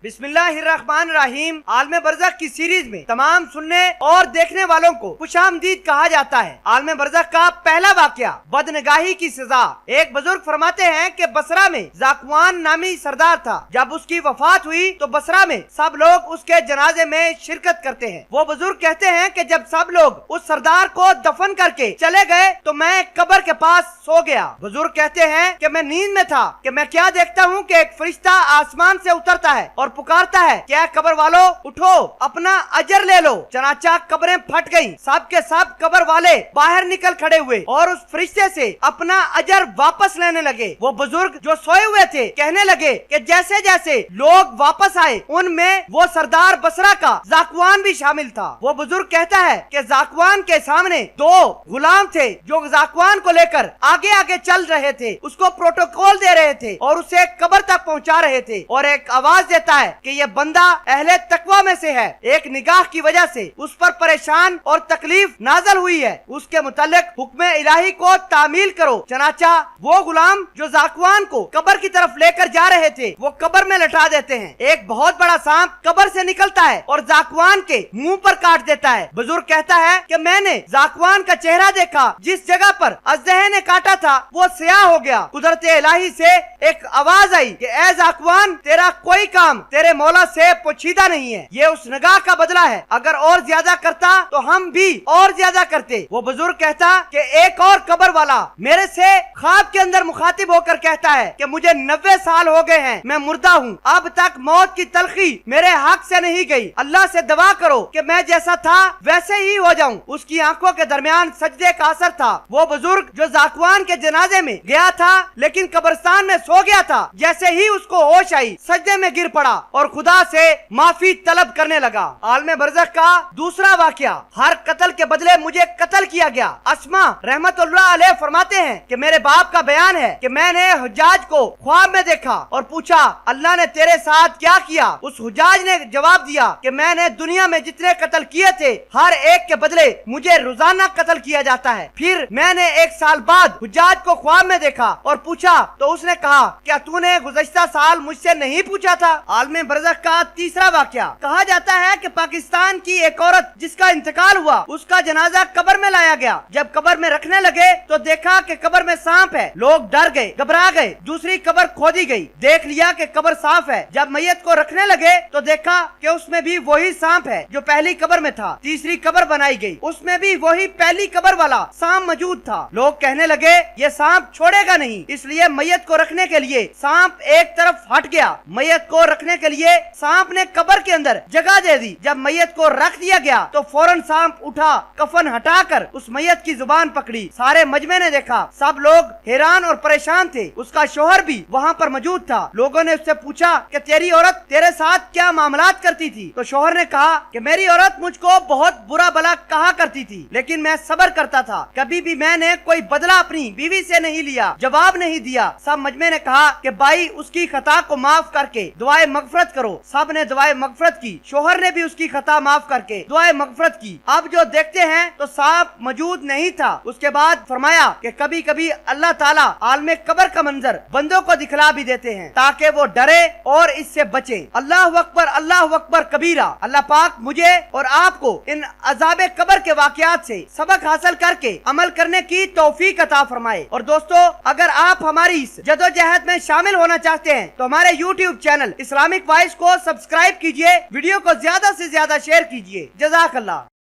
बिस्मिल्लाहिर्रहमानिर्रहीम। आलम बरज़ख की सीरीज में तमाम सुनने और देखने वालों को खुशामदीद कहा जाता है। आलम बरज़ख का पहला वाकया बदनगाही की सजा। एक बुजुर्ग फरमाते हैं कि बसरा में ज़ाकवान नामी सरदार था। जब उसकी वफात हुई तो बसरा में सब लोग उसके जनाजे में शिरकत करते हैं। वो बुजुर्ग कहते हैं कि जब सब लोग उस सरदार को दफन करके चले गए तो मैं कब्र के पास सो गया। बुजुर्ग कहते हैं कि मैं नींद में था कि मैं क्या देखता हूँ कि एक फरिश्ता आसमान से उतरता है और पुकारता है, क्या कब्र वालों उठो, अपना अजर ले लो। चनाचा कब्रें फट गईं। सब के सब कब्र वाले बाहर निकल खड़े हुए और उस फरिश्ते से अपना अजर वापस लेने लगे। वो बुजुर्ग जो सोए हुए थे कहने लगे कि जैसे जैसे लोग वापस आए उनमें वो सरदार बसरा का ज़ाकवान भी शामिल था। वो बुजुर्ग कहता है कि ज़ाकवान के सामने दो गुलाम थे जो ज़ाकवान को लेकर आगे आगे चल रहे थे, उसको प्रोटोकॉल दे रहे थे और उसे कब्र तक पहुंचा रहे थे। और एक आवाज देता है कि ये बंदा अहले तकवा में से है, एक निगाह की वजह से उस पर परेशान और तकलीफ नाज़िल हुई है, उसके मुतालिक हुक्म इलाही को तामील करो। चनाचा वो गुलाम जो ज़ाकवान को कब्र की तरफ लेकर जा रहे थे वो कब्र में लटा देते हैं। एक बहुत बड़ा सांप कब्र से निकलता है और ज़ाकवान के मुंह पर काट देता है। बुजुर्ग कहता है कि मैंने ज़ाकवान का चेहरा देखा, जिस जगह पर अजदहे ने काटा था वो स्याह हो गया। कुदरत इलाही से एक आवाज आई कि ए ज़ाकवान, तेरा कोई काम तेरे मौला से पोशीदा नहीं है। ये उस निगाह का बदला है, अगर और ज्यादा करता तो हम भी और ज्यादा करते। वो बुजुर्ग कहता कि एक और कब्र वाला मेरे से ख्वाब के अंदर मुखातिब होकर कहता है कि मुझे 90 साल हो गए हैं, मैं मुर्दा हूँ, अब तक मौत की तलखी मेरे हक से नहीं गई। अल्लाह से दुआ करो कि मैं जैसा था वैसे ही हो जाऊं। उसकी आंखों के दरमियान सजदे का असर था। वो बुजुर्ग जो ज़ाकवान के जनाजे में गया था लेकिन कब्रिस्तान में सो गया था, जैसे ही उसको होश आई सजदे में गिर पड़ा और खुदा से माफी तलब करने लगा। आलम बरज़ख का दूसरा वाकया, हर कत्ल के बदले मुझे कत्ल किया गया। अस्मा रहमतुल्लाह अलैह फरमाते हैं कि मेरे बाप का बयान है कि मैंने हुज्जाज को ख्वाब में देखा और पूछा, अल्लाह ने तेरे साथ क्या किया? उस हुज्जाज ने जवाब दिया कि मैंने दुनिया में जितने कत्ल किए थे हर एक के बदले मुझे रोजाना कत्ल किया जाता है। फिर मैंने एक साल बाद हुज्जाज को ख्वाब में देखा और पूछा तो उसने कहा, क्या तूने गुज़श्ता साल मुझसे नहीं पूछा था? आलम बरज़ख का तीसरा वाकया, कहा जाता है कि पाकिस्तान की एक औरत जिसका इंतकाल हुआ उसका जनाजा कब्र में लाया गया। जब कब्र में रखने लगे तो देखा कि कब्र में सांप है। लोग डर गए, घबरा गए। दूसरी कब्र खोदी गई, देख लिया कि कब्र साफ है। जब मैयत को रखने लगे तो देखा कि उसमें भी वही सांप है जो पहली कब्र में था। तीसरी कब्र बनाई गई, उसमें भी वही पहली कब्र वाला सांप मौजूद था। लोग कहने लगे ये सांप छोड़ेगा नहीं, इसलिए मैयत को रखने के लिए सांप एक तरफ हट गया। मैयत को रखने के लिए सांप ने कब्र के अंदर जगह दे दी। जब मैयत को रख दिया गया तो फौरन सांप उठा, कफन हटाकर उस मैयत की जुबान पकड़ी। सारे मजमे ने देखा, सब लोग हैरान और परेशान थे। उसका शोहर भी वहाँ पर मौजूद था। लोगों ने उससे पूछा कि तेरी औरत तेरे साथ क्या मामलात करती थी? तो शोहर ने कहा कि मेरी औरत मुझको बहुत बुरा भला कहा करती थी, लेकिन मैं सब्र करता था। कभी भी मैंने कोई बदला अपनी बीवी से नहीं लिया, जवाब नहीं दिया। सब मजमे ने कहा कि भाई उसकी खता को माफ करके दुआए मगफरत करो। सब ने दुआए मगफरत की। शोहर ने भी उसकी खता माफ करके दुआए मगफरत की। अब जो देखते हैं तो सांप मौजूद नहीं था। उसके बाद फरमाया कि कभी कभी अल्लाह ताला आलमे कब्र का मंजर बंदों को दिखला भी देते हैं ताकि वो डरे और इससे बचे। अल्लाह अकबर कबीरा। अल्लाह पाक मुझे और आपको इन अज़ाबे कब्र के वाकयात से सबक हासिल करके अमल करने की तौफीक अता फरमाए। और दोस्तों, अगर आप हमारी इस जदोजहद में शामिल होना चाहते हैं तो हमारे YouTube चैनल इस्लामिक वॉइस को सब्सक्राइब कीजिए, वीडियो को ज्यादा से ज्यादा शेयर कीजिए। जज़ाकल्लाह।